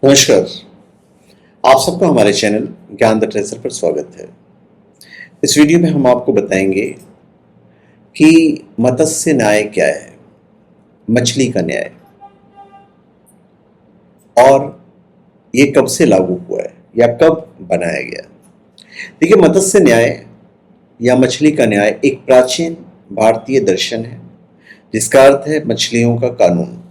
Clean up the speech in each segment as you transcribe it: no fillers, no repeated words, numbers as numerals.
नमस्कार। आप सबका हमारे चैनल ज्ञान द ट्रेजर पर स्वागत है। इस वीडियो में हम आपको बताएंगे कि मत्स्य न्याय क्या है, मछली का न्याय, और ये कब से लागू हुआ है या कब बनाया गया। देखिए, मत्स्य न्याय या मछली का न्याय एक प्राचीन भारतीय दर्शन है जिसका अर्थ है मछलियों का कानून।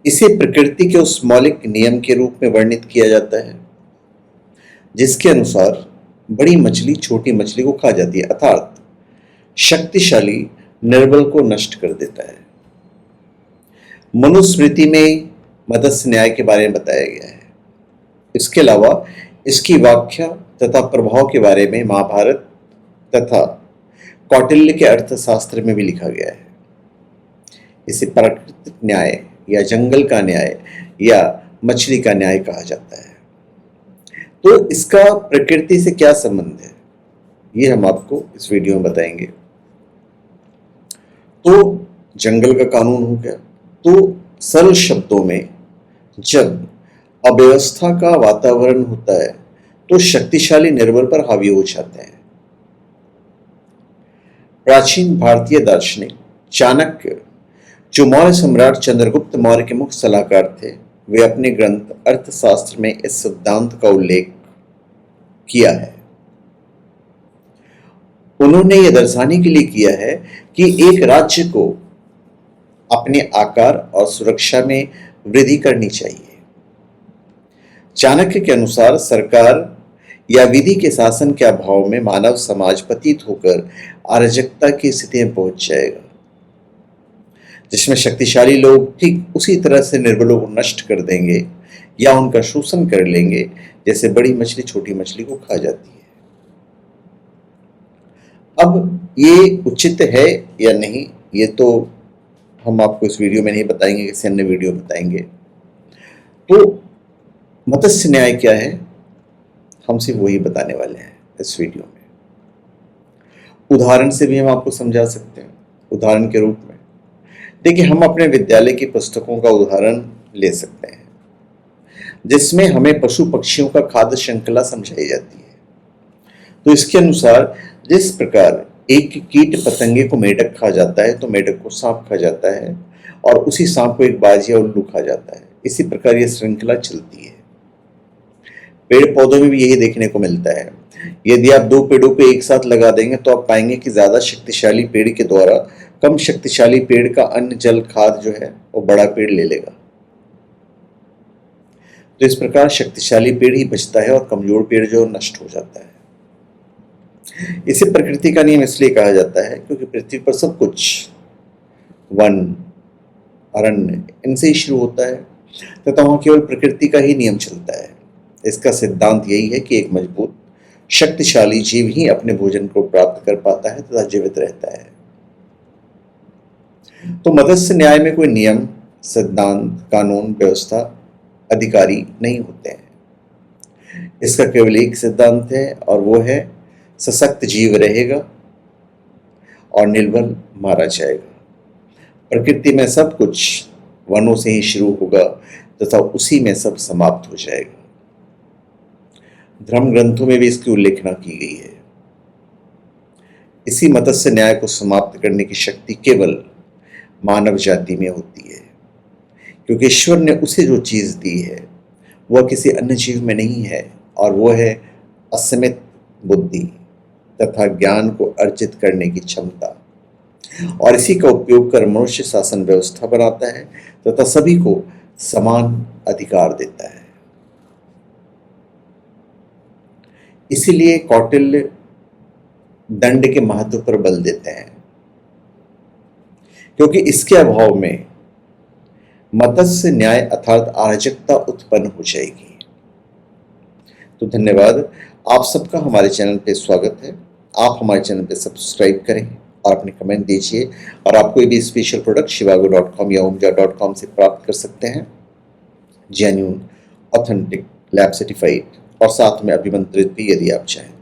इसे प्रकृति के उस मौलिक नियम के रूप में वर्णित किया जाता है जिसके अनुसार बड़ी मछली छोटी मछली को खा जाती है, अर्थात शक्तिशाली निर्बल को नष्ट कर देता है। मनुस्मृति में मत्स्य न्याय के बारे में बताया गया है। इसके अलावा इसकी व्याख्या तथा प्रभाव के बारे में महाभारत तथा कौटिल्य के अर्थशास्त्र में भी लिखा गया है। इसे प्राकृतिक न्याय या जंगल का न्याय या मछली का न्याय कहा जाता है। तो इसका प्रकृति से क्या संबंध है, ये हम आपको इस वीडियो में बताएंगे। तो जंगल का कानून हो गया। तो सरल शब्दों में, जब अव्यवस्था का वातावरण होता है तो शक्तिशाली निर्बल पर हावी हो जाते हैं। प्राचीन भारतीय दार्शनिक चाणक्य, जो मौर्य सम्राट चंद्रगुप्त मौर्य के मुख्य सलाहकार थे, वे अपने ग्रंथ अर्थशास्त्र में इस सिद्धांत का उल्लेख किया है। उन्होंने यह दर्शाने के लिए किया है कि एक राज्य को अपने आकार और सुरक्षा में वृद्धि करनी चाहिए। चाणक्य के अनुसार सरकार या विधि के शासन के अभाव में मानव समाज पतित होकर अराजकता की स्थिति में पहुंच जाएगा, जिसमें शक्तिशाली लोग ठीक उसी तरह से निर्बलों को नष्ट कर देंगे या उनका शोषण कर लेंगे जैसे बड़ी मछली छोटी मछली को खा जाती है। अब ये उचित है या नहीं, ये तो हम आपको इस वीडियो में नहीं बताएंगे, किसी अन्य वीडियो में बताएंगे। तो मत्स्य न्याय क्या है, हम सिर्फ वही बताने वाले हैं इस वीडियो में। उदाहरण से भी हम आपको समझा सकते हैं। उदाहरण के रूप में देखिए, हम अपने विद्यालय की पुस्तकों का उदाहरण ले सकते हैं जिसमें हमें पशु पक्षियों का खाद्य श्रृंखला समझाई जाती है। तो इसके अनुसार जिस प्रकार एक कीट पतंगे को मेढक खा जाता है तो मेढक को सांप खा जाता है, और उसी सांप को एक बाज या उल्लू खा जाता है। इसी प्रकार यह श्रृंखला चलती है। पेड़ पौधों में भी यही देखने को मिलता है। यदि आप दो पेड़ों को एक साथ लगा देंगे तो आप पाएंगे कि ज्यादा शक्तिशाली पेड़ के द्वारा कम शक्तिशाली पेड़ का अन्न जल खाद जो है वो बड़ा पेड़ ले लेगा। तो इस प्रकार शक्तिशाली पेड़ ही बचता है और कमजोर पेड़ जो नष्ट हो जाता है। इसे प्रकृति का नियम इसलिए कहा जाता है क्योंकि पृथ्वी पर सब कुछ वन, अरण्य, इनसे ही शुरू होता है तथा वहां केवल प्रकृति का ही नियम चलता है। इसका सिद्धांत यही है कि एक मजबूत शक्तिशाली जीव ही अपने भोजन को प्राप्त कर पाता है तथा जीवित रहता है। तो मत्स्य न्याय में कोई नियम, सिद्धांत, कानून, व्यवस्था, अधिकारी नहीं होते हैं। इसका केवल एक सिद्धांत है और वो है सशक्त जीव रहेगा और निर्बल मारा जाएगा। प्रकृति में सब कुछ वनों से ही शुरू होगा तथा उसी में सब समाप्त हो जाएगा। धर्म ग्रंथों में भी इसकी उल्लेखना की गई है। इसी मत्स्य न्याय को समाप्त करने की शक्ति केवल मानव जाति में होती है, क्योंकि ईश्वर ने उसे जो चीज दी है वह किसी अन्य जीव में नहीं है, और वह है असीमित बुद्धि तथा ज्ञान को अर्जित करने की क्षमता। और इसी का उपयोग कर मनुष्य शासन व्यवस्था बनाता है तथा सभी को समान अधिकार देता है। इसीलिए कौटिल्य दंड के महत्व पर बल देते हैं, क्योंकि इसके अभाव में मत्स्य न्याय अर्थात अराजकता उत्पन्न हो जाएगी। तो धन्यवाद। आप सबका हमारे चैनल पे स्वागत है। आप हमारे चैनल पे सब्सक्राइब करें और अपने कमेंट दीजिए। और आप कोई भी स्पेशल प्रोडक्ट shivago.com या omja.com से प्राप्त कर सकते हैं, जेन्युइन, ऑथेंटिक, लैब सर्टिफाइड और साथ में अभिमंत्रित भी, यदि आप चाहें।